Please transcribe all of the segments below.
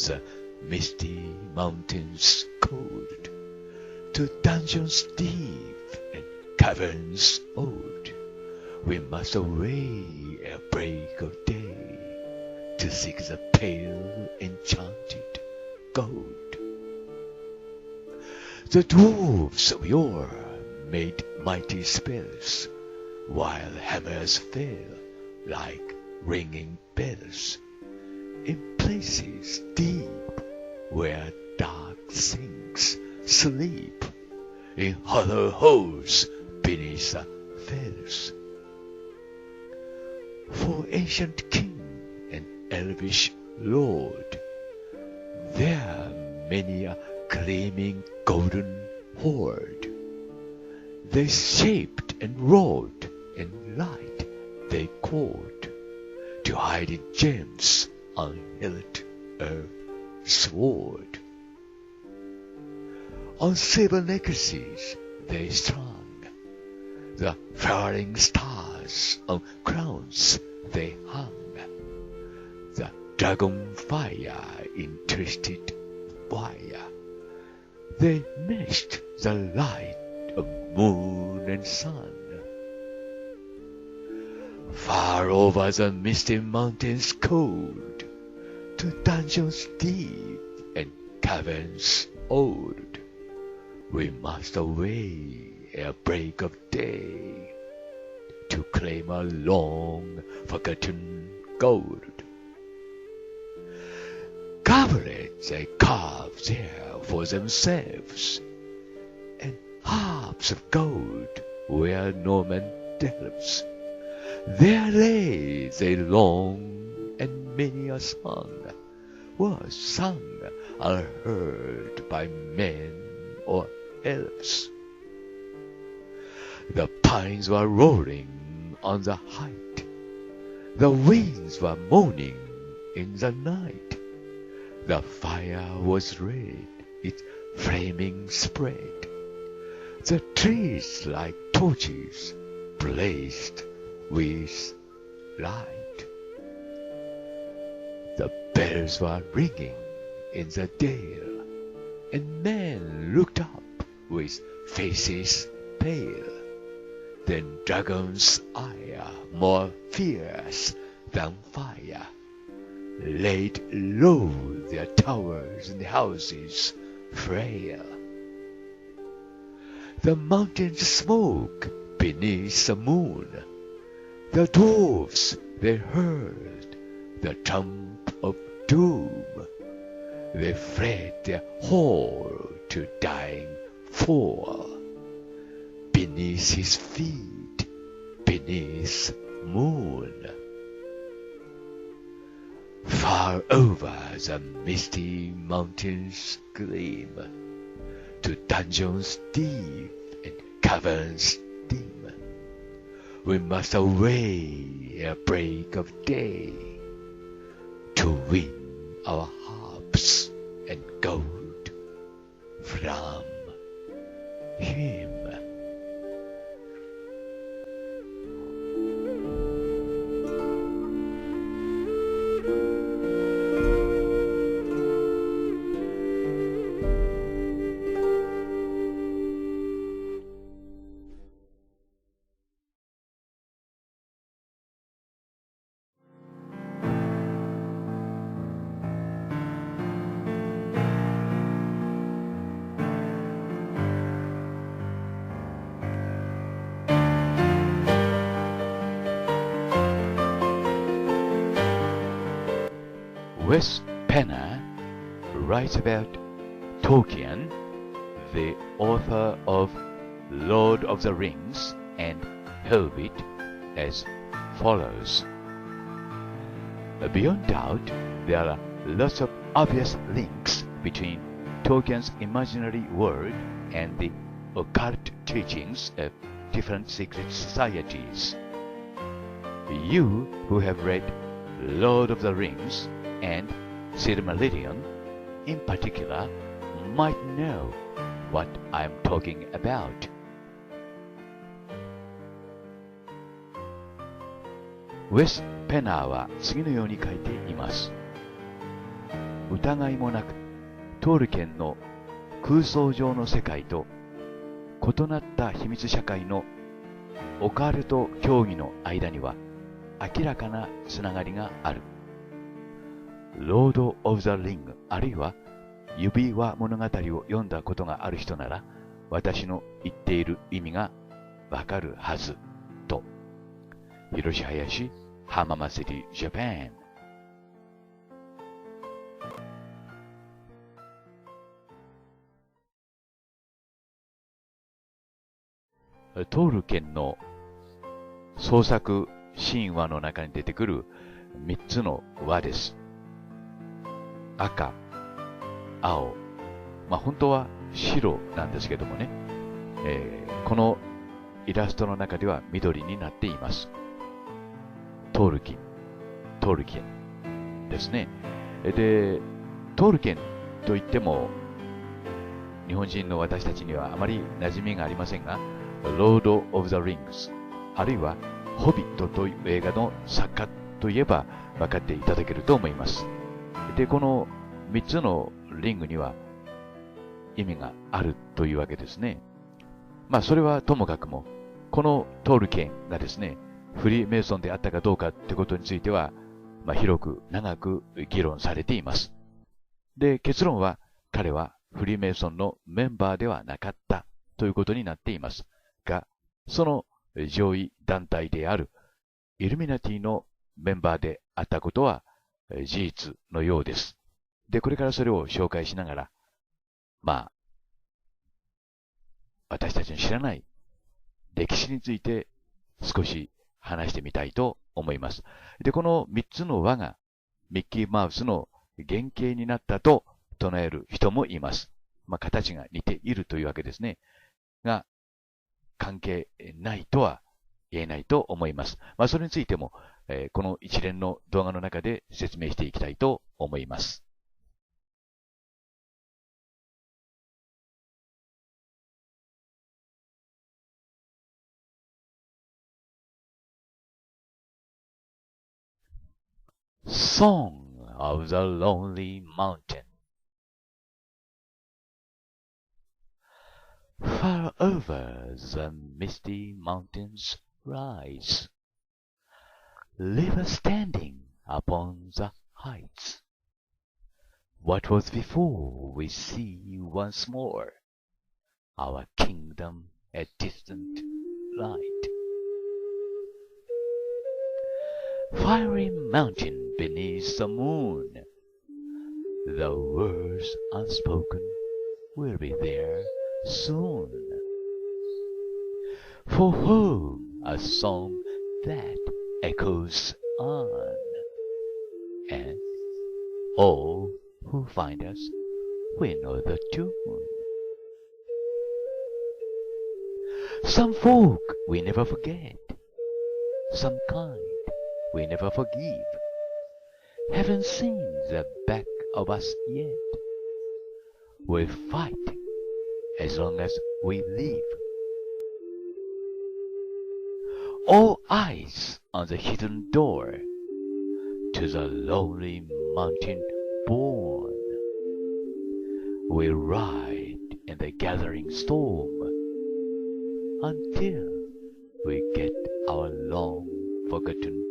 the misty mountains cold, to dungeons deep and caverns old, we must away ere break of day, to seek the pale enchanted gold. The dwarfs of yore made mighty spells, while hammers fell like ringing bells, in places deep where dark things sleep, in hollow holes beneath the fells. For ancient king and elvish lord, there many a gleaming golden hoard, they shaped and wrought, and light they called, to hide in gems on hilt or sword. On silver necklaces they strung, the flaring stars on crowns they hung, the dragon fire in twisted wire, they meshed the light of moon and sun. Far over the misty mountains cold, to dungeons deep and caverns old, we must away ere break of day, to claim a long forgotten gold. Goblets they carve there for themselves, and harps of gold where Norman delves. There lay they long, and many a song was sung unheard by men or elves. The pines were roaring on the height, the winds were moaning in the night, the fire was red, its flaming spread, the trees like torches blazed with light. The bells were ringing in the dale, and men looked up with faces pale. Then dragons' ire, more fierce than fire, laid low their towers and houses frail. The mountains smoke beneath the moon, the dwarfs they heard the trump of doom, they fled their hall to dying fall, beneath his feet, beneath moon. Far over the misty mountains gleam, to dungeons deep and caverns dim, we must away ere break of day, to win our harps and gold from him. Wes Penner writes about Tolkien, the author of Lord of the Rings and Hobbit, as follows. Beyond doubt, there are lots of obvious links between Tolkien's imaginary world and the occult teachings of different secret societies. You who have read Lord of the Rings and Silmarillion in particular might know what I'm talking about. ウェス・ペナーは次のように書いています。疑いもなく、トールキェンの空想上の世界と異なった秘密社会のオカルト教義の間には明らかなつながりがある。ロード・オブ・ザ・リング、あるいは指輪物語を読んだことがある人なら、私の言っている意味がわかるはず、と。広志林、浜松市ジャパン。トールキェンの創作神話の中に出てくる3つの輪です。赤、青、本当は白なんですけどもね、このイラストの中では緑になっています。トールキェンですね。で、トールキェンといっても、日本人の私たちにはあまり馴染みがありませんが、ロード・オブ・ザ・リングス、あるいはホビットという映画の作家といえば分かっていただけると思います。で、この3つのリングには意味があるというわけですね。それはともかくも、このトールキェンがですね、フリーメイソンであったかどうかということについては、広く長く議論されています。で、結論は彼はフリーメイソンのメンバーではなかったということになっていますが、その上位団体であるイルミナティのメンバーであったことは事実のようです。で、これからそれを紹介しながら、私たちの知らない歴史について少し話してみたいと思います。で、この3つの輪がミッキーマウスの原型になったと唱える人もいます。形が似ているというわけですね。が、関係ないとは言えないと思います。それについても、この一連の動画の中で説明していきたいと思います。Song of the Lonely Mountain. Far over the misty mountains rise, river standing upon the heights. What was before we see once more, our kingdom a distant light. Fiery mountain beneath the moon, the words unspoken will be there soon. For whom a song that echoes on, and all who find us will know the tune. Some folk we never forget, some kind we never forgive, haven't seen the back of us yet. We'll fight as long as we live. All eyes on the hidden door, to the lonely mountain born. We'll ride in the gathering storm, until we get our long forgotten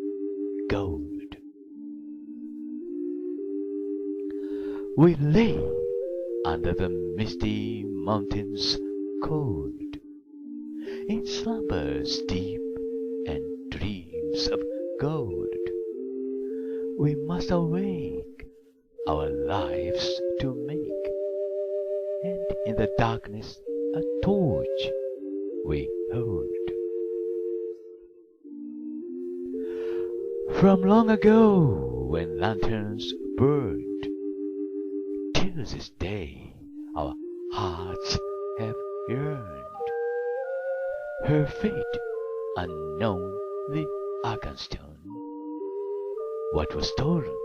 gold. We lay under the misty mountains cold, in slumbers deep and dreams of gold. We must awake our lives to make, and in the darkness a torch we hold. From long ago, when lanterns burned, till this day our hearts have yearned. Her fate unknown, the Arganstone. What was stolen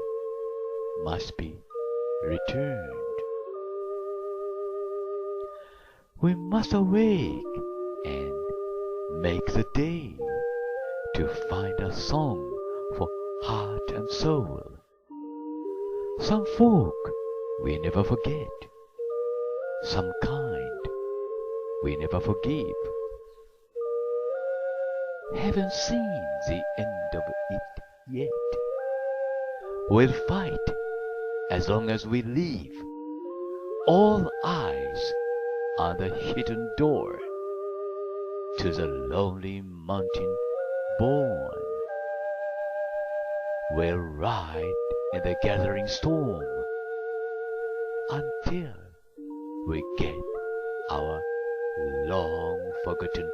must be returned. We must awake and make the day to find a song for heart and soul. Some folk we never forget. Some kind, we never forgive. Haven't seen the end of it yet. We'll fight as long as we live. All eyes on the hidden door to the lonely mountain born. We'll ride in the gathering storm until we get our long forgotten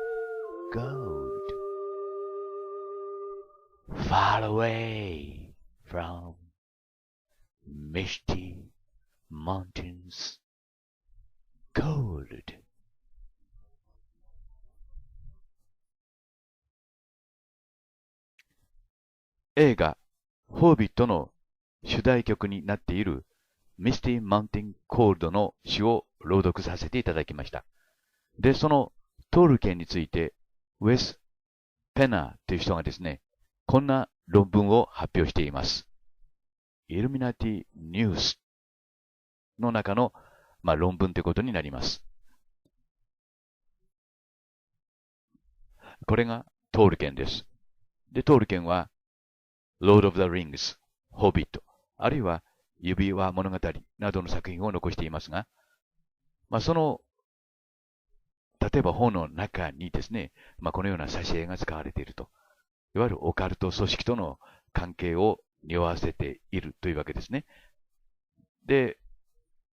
gold. Far away from misty mountains cold. 映画ホービットの主題曲になっているミスティ・マウンテン・コールドの詩を朗読させていただきました。で、そのトールケンについてウェス・ペナーという人がですね、こんな論文を発表しています。イルミナティ・ニュースの中の、論文ということになります。これがトールケンです。で、トールケンはLord of the Rings、ホビット、あるいは指輪物語などの作品を残していますが、その、例えば本の中にですね、このような挿絵が使われていると。いわゆるオカルト組織との関係を匂わせているというわけですね。で、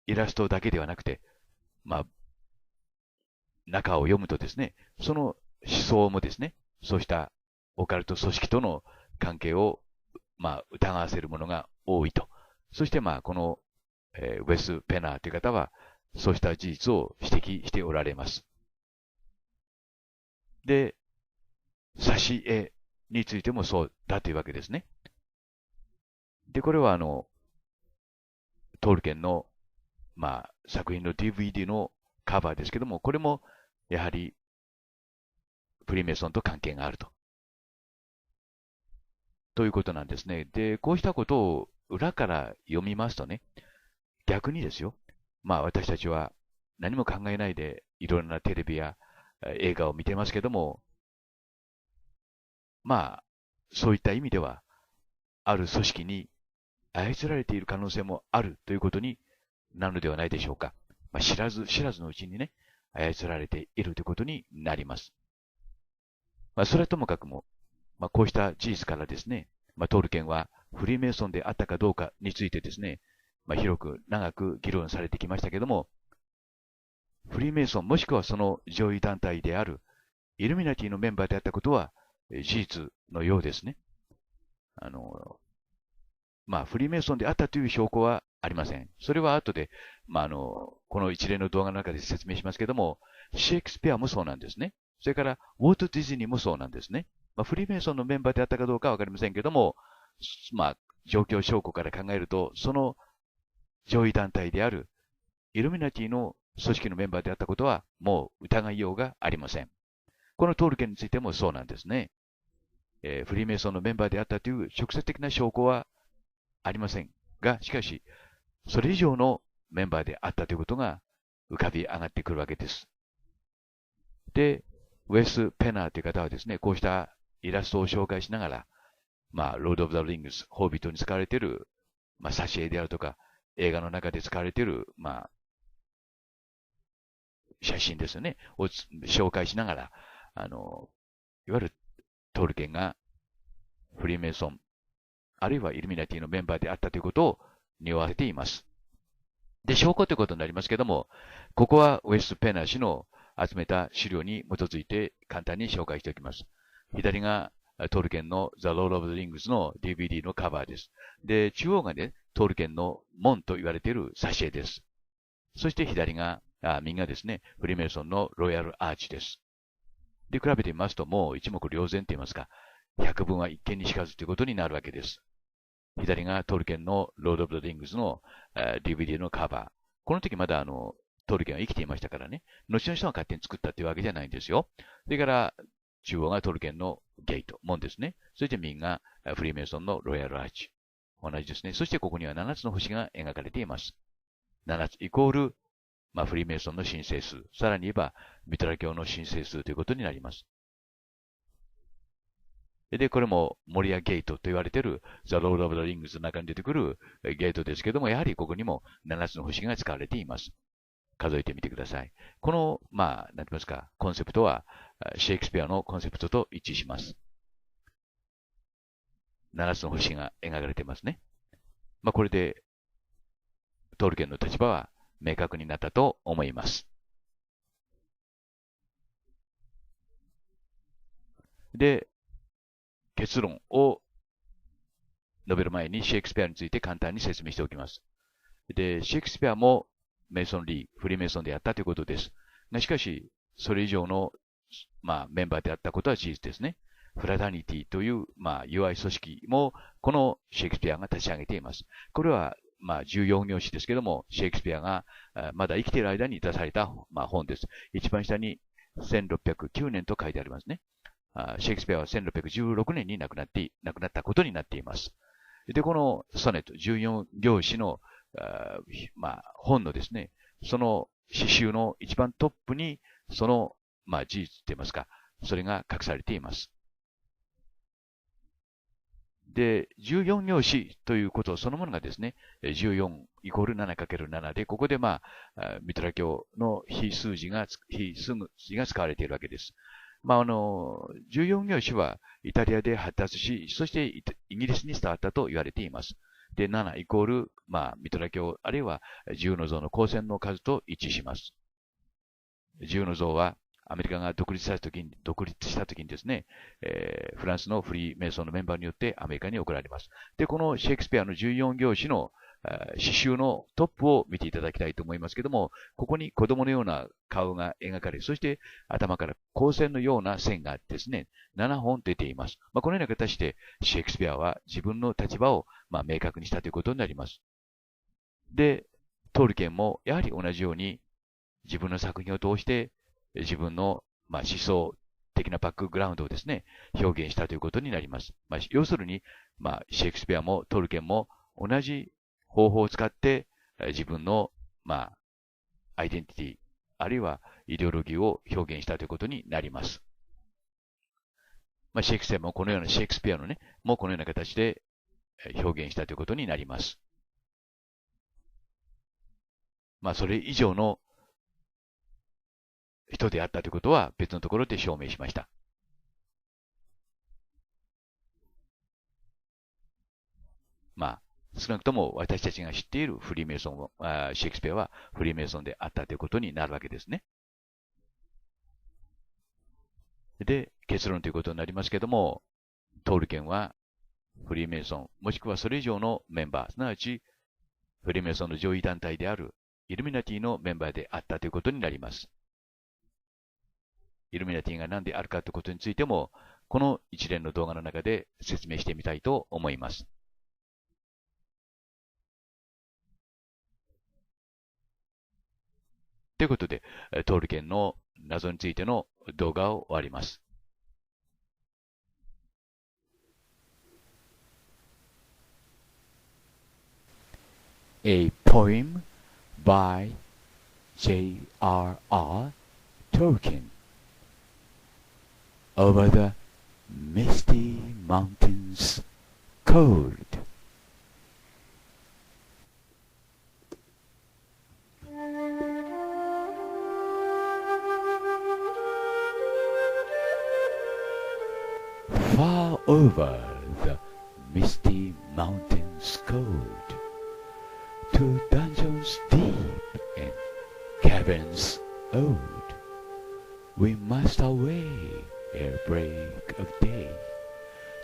イラストだけではなくて、中を読むとですね、その思想もですね、そうしたオカルト組織との関係を疑わせるものが多いと。そしてこの、ウェス・ペナーという方は、そうした事実を指摘しておられます。で、挿絵についてもそうだというわけですね。で、これはトールケンの、作品の DVD のカバーですけども、これも、やはり、フリーメイソンと関係があると。ということなんですね。で、こうしたことを裏から読みますとね、逆にですよ。私たちは何も考えないでいろんなテレビや映画を見てますけども、そういった意味では、ある組織に操られている可能性もあるということになるのではないでしょうか。知らずのうちにね、操られているということになります。それはともかくも、こうした事実からですね、トールケンはフリーメイソンであったかどうかについてですね、広く長く議論されてきましたけども、フリーメイソンもしくはその上位団体であるイルミナティのメンバーであったことは事実のようですね。フリーメイソンであったという証拠はありません。それは後で、この一連の動画の中で説明しますけども、シェイクスピアもそうなんですね。それから、ウォルト・ディズニーもそうなんですね。フリーメイソンのメンバーであったかどうかはわかりませんけども、状況証拠から考えると、その上位団体であるイルミナティの組織のメンバーであったことは、もう疑いようがありません。このトールケンについてもそうなんですね。フリーメイソンのメンバーであったという直接的な証拠はありませんが、しかし、それ以上のメンバーであったということが浮かび上がってくるわけです。で、ウェス・ペナーという方はですね、こうしたイラストを紹介しながら、ロード・オブ・ザ・リングス、ホービットに使われている、挿絵であるとか、映画の中で使われている、写真ですよね、を紹介しながら、いわゆるトールケンがフリーメイソン、あるいはイルミナティのメンバーであったということを匂わせています。で、証拠ということになりますけども、ここはウェス・ペナー氏の集めた資料に基づいて簡単に紹介しておきます。左がトールケンの The Lord of the Rings の DVD のカバーです。で、中央がね、トールケンの門と言われている挿絵です。そして右がですね、フリーメイソンのロイヤルアーチです。で、比べてみますと、もう一目瞭然と言いますか、百聞は一見にしかずということになるわけです。左がトールケンのロード・オブ・ザ・リングスの DVD のカバー。この時まだトールケンは生きていましたからね、後の人が勝手に作ったというわけじゃないんですよ。それから、中央がトルケンのゲート、門ですね。そして右がフリーメイソンのロイヤルアーチ。同じですね。そしてここには7つの星が描かれています。7つイコール、フリーメイソンの申請数。さらに言えば、ミトラ教の申請数ということになります。で、これもモリアゲートと言われているザ・ロード・オブ・ザ・リングスの中に出てくるゲートですけども、やはりここにも7つの星が使われています。数えてみてください。この、なんて言いますか、コンセプトは、シェイクスピアのコンセプトと一致します。7つの星が描かれていますね。これで、トールケンの立場は明確になったと思います。で、結論を述べる前にシェイクスピアについて簡単に説明しておきます。で、シェイクスピアもメイソンリー、フリーメイソンであったということです。しかし、それ以上の、メンバーであったことは事実ですね。フラタニティという、友愛組織も、このシェイクスピアが立ち上げています。これは、14行詞ですけども、シェイクスピアがまだ生きている間に出された、本です。一番下に1609年と書いてありますね。シェイクスピアは1616年に亡くなったことになっています。で、このソネット、14行詞の、本のですね、その詩集の一番トップに、その、事実といいますか、それが隠されています。で、14行詞ということそのものがですね、14イコール 7×7 で、ここでミトラ教の非数字が使われているわけです。14行詞はイタリアで発達し、そしてイギリスに伝わったと言われています。で、7イコール、ミトラ教、あるいは10の像の光線の数と一致します。10の像は、アメリカが独立したときにですね、フランスのフリーメイソンのメンバーによってアメリカに送られます。で、このシェイクスピアの14行詞の詩集のトップを見ていただきたいと思いますけども、ここに子供のような顔が描かれ、そして頭から光線のような線がですね、7本出ています。このような形でシェイクスピアは自分の立場を明確にしたということになります。で、トールケンもやはり同じように自分の作品を通して自分の思想的なバックグラウンドをですね、表現したということになります。要するに、シェイクスピアもトールケンも同じ方法を使って自分の、アイデンティティ、あるいはイデオロギーを表現したということになります。シェイクスピアもこのような、シェイクスピアのね、もうこのような形で表現したということになります。それ以上の人であったということは別のところで証明しました。少なくとも私たちが知っているフリーメイソンを、シェイクスピアはフリーメイソンであったということになるわけですね。で、結論ということになりますけども、トールケンはフリーメイソン、もしくはそれ以上のメンバー、すなわちフリーメイソンの上位団体であるイルミナティのメンバーであったということになります。イルミナティが何であるかということについても、この一連の動画の中で説明してみたいと思います。ということで、トールケンの謎についての動画を終わります。A poem by J.R.R. Tolkien Over the misty mountains cold. Far over the misty mountains cold, to dungeons deep and caverns old, we must away ere break of day,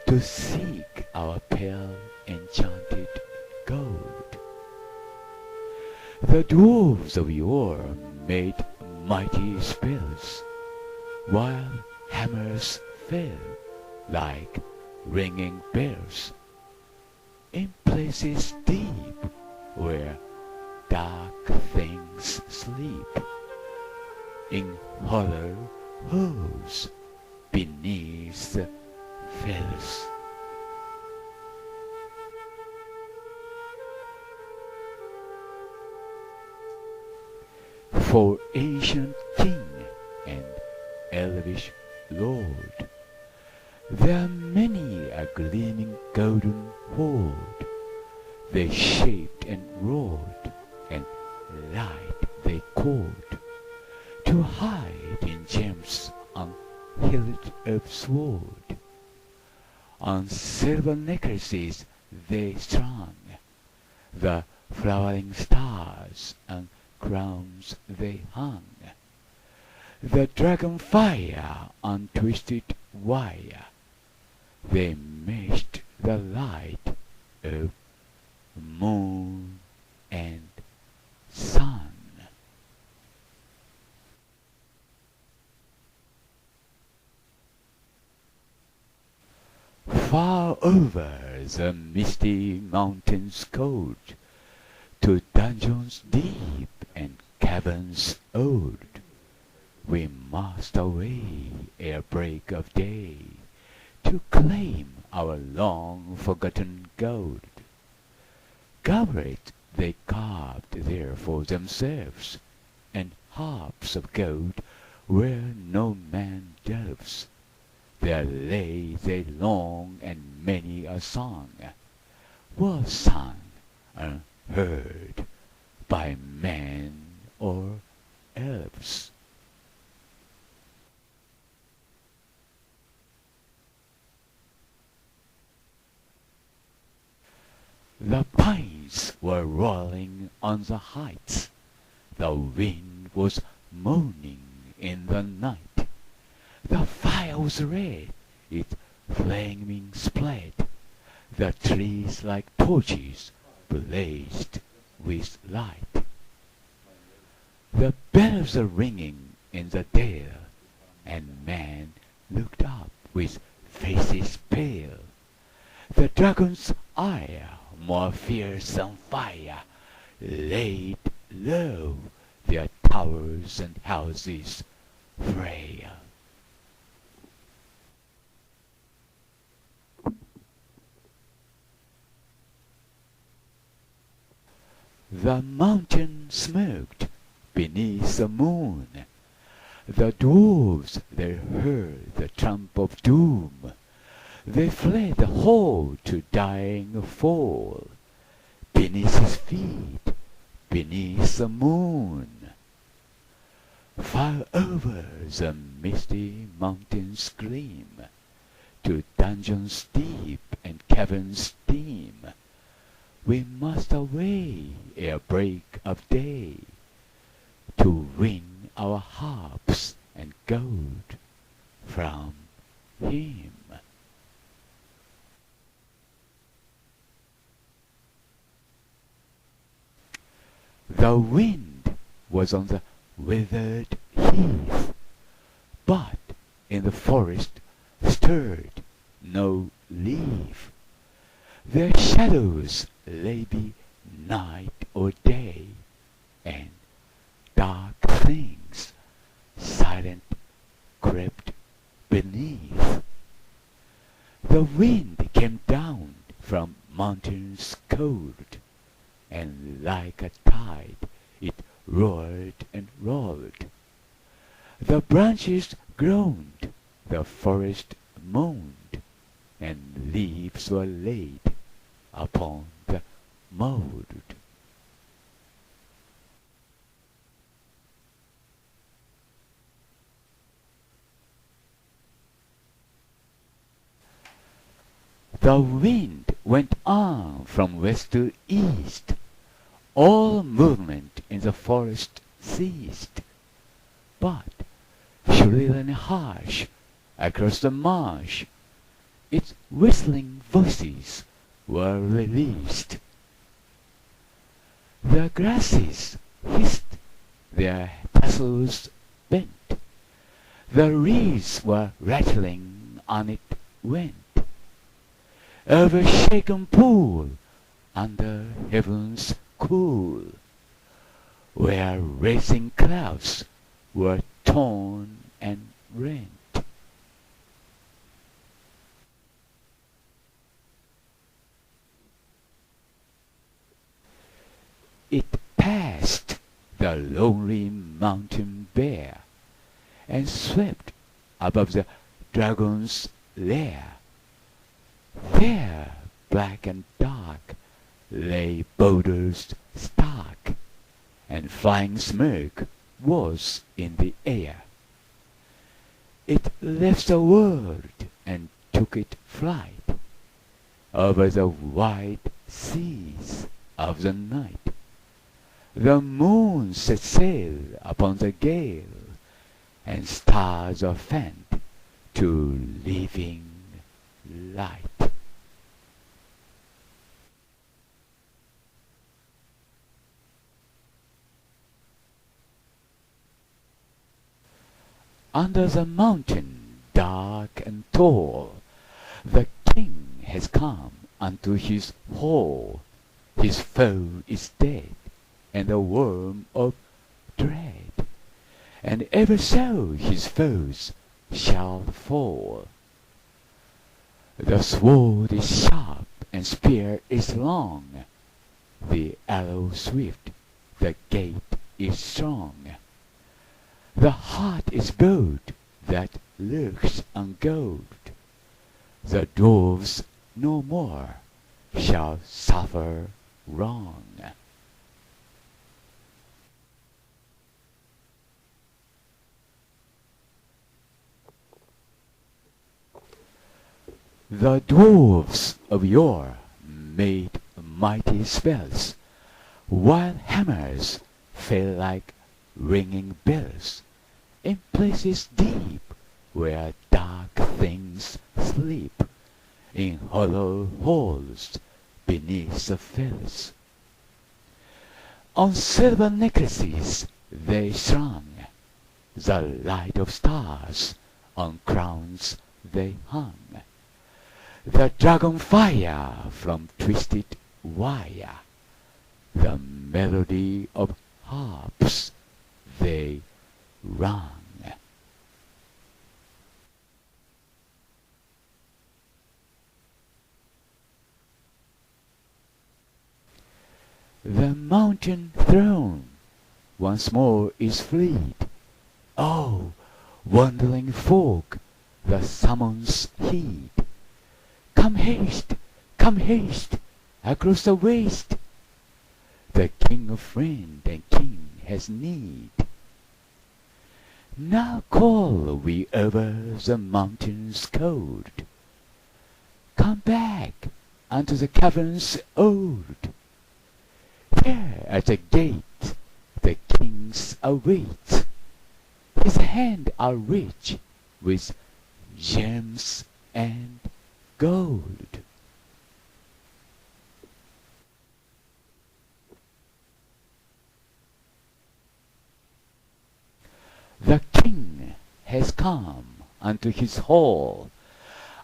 to seek our pale enchanted gold. The dwarves of yore made mighty spells, while hammers fell like ringing bells, in places deep where dark things sleep, in hollow holes beneath the fells. for ancient king and elvish lord. There are many a gleaming golden hoard. They shaped and wrought, and light they called, to hide in gems on hilt of sword. On silver necklaces they strung the flowering stars, and crowns they hung. The dragon fire on twisted wire, they meshed the light of moon and sun. Far over the misty mountains cold, to dungeons deep and caverns old, we must away ere break of day, to claim our long-forgotten gold. Goblet they carved there for themselves, and harps of gold where no man delves. There lay they long, and many a song was sung and heard by men or elves. The pines were rolling on the heights, the wind was moaning in the night. The fire was red, its flaming spread, the trees like torches blazed with light. The bells are ringing in the dale, and man looked up with faces pale. The dragon's ire, more fierce than fire, laid low their towers and houses frail. The mountain smoked beneath the moon. The dwarves they heard the trump of doom. They fled the hall to dying fall, beneath his feet, beneath the moon. Far over the misty mountains gleam, to dungeons deep and caverns dim. We must away ere break of day, to win our harps and gold from him. The wind was on the withered heath, but in the forest stirred no leaf. Their shadows lay be night or day, and dark things silent crept beneath. The wind came down from mountains cold, and like a tide it roared and rolled. The branches groaned, the forest moaned, and leaves were laid upon the mould. The wind went on from west to east. All movement in the forest ceased. But shrill and harsh across the marsh, its whistling voices were released. The grasses hissed, their tassels bent. The reeds were rattling, on it went. Over shaken pool, under heaven's cool, where racing clouds were torn and rent. It passed the lonely mountain bare, and swept above the dragon's lair. There, black and dark, lay boulders stark, and flying smoke was in the air. It left the world and took it flight over the wide seas of the night. The moon set sail upon the gale, and stars are fanned to living light. Under the mountain dark and tall, the king has come unto his hall. His foe is dead, and the worm of dread, and ever so his foes shall fall. The sword is sharp, and spear is long, the arrow swift, the gate is strong. The heart is bold that looks on gold. The dwarves no more shall suffer wrong. The dwarves of yore made mighty spells, while hammers fell like ringing bells in places deep where dark things sleep, in hollow halls beneath the fells. On silver necklaces they strung, the light of stars on crowns they hung, the dragon fire from twisted wire, the melody of harps they rung. The mountain throne once more is freed. Oh, wandering folk, the summons heed. Come haste, across the waste. The king of friend and king has need. Now call we over the mountains cold. Come back unto the caverns old. Here at the gate the kings await. His hand are rich with gems and gold. The king has come unto his hall,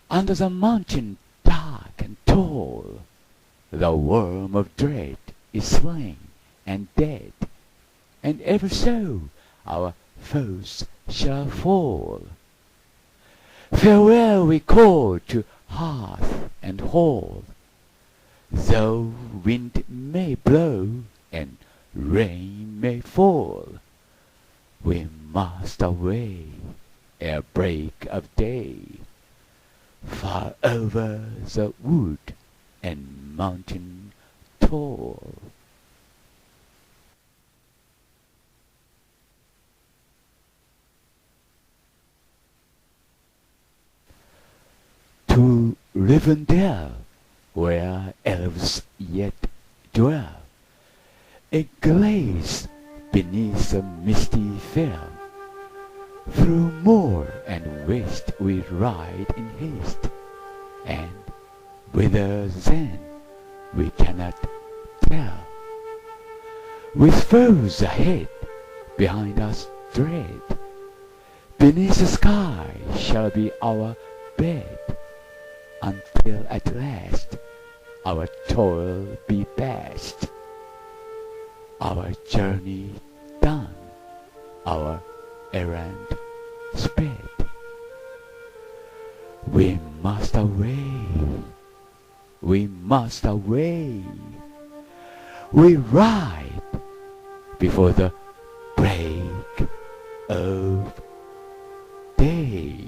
under the mountain dark and tall. The worm of dread is slain and dead, and ever so our foes shall fall. Farewell we call to hearth and hall, though wind may blow and rain may fall. We must away ere break of day, far over the wood and mountain tall. To Rivendell, where elves yet dwell, a glaze beneath the misty fell. Through moor and waste we ride in haste, and whither then we cannot tell. With foes ahead, behind us dread, beneath the sky shall be our bed, until at last our toil be past, our journey done, our errand sped. We must away, we must away. We ride before the of day.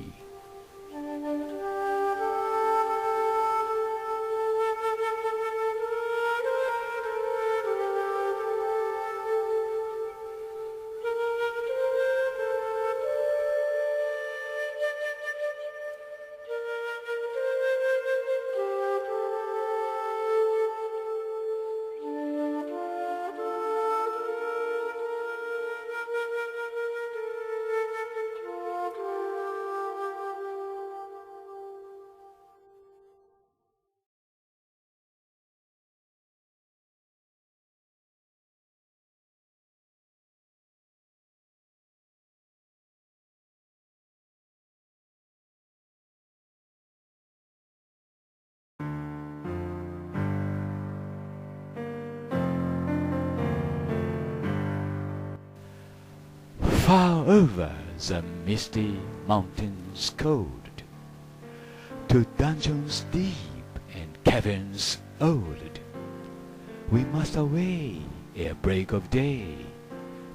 Far over the misty mountains cold, to dungeons deep and caverns old, we must away ere break of day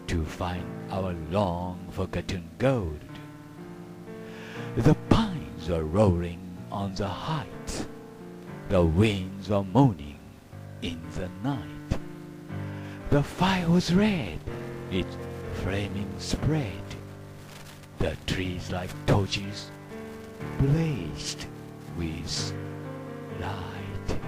to find our long forgotten gold. The pines are roaring on the heights, the winds are moaning in the night. The fire was red, its flaming spread, the trees like torches blazed with light.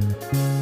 うん。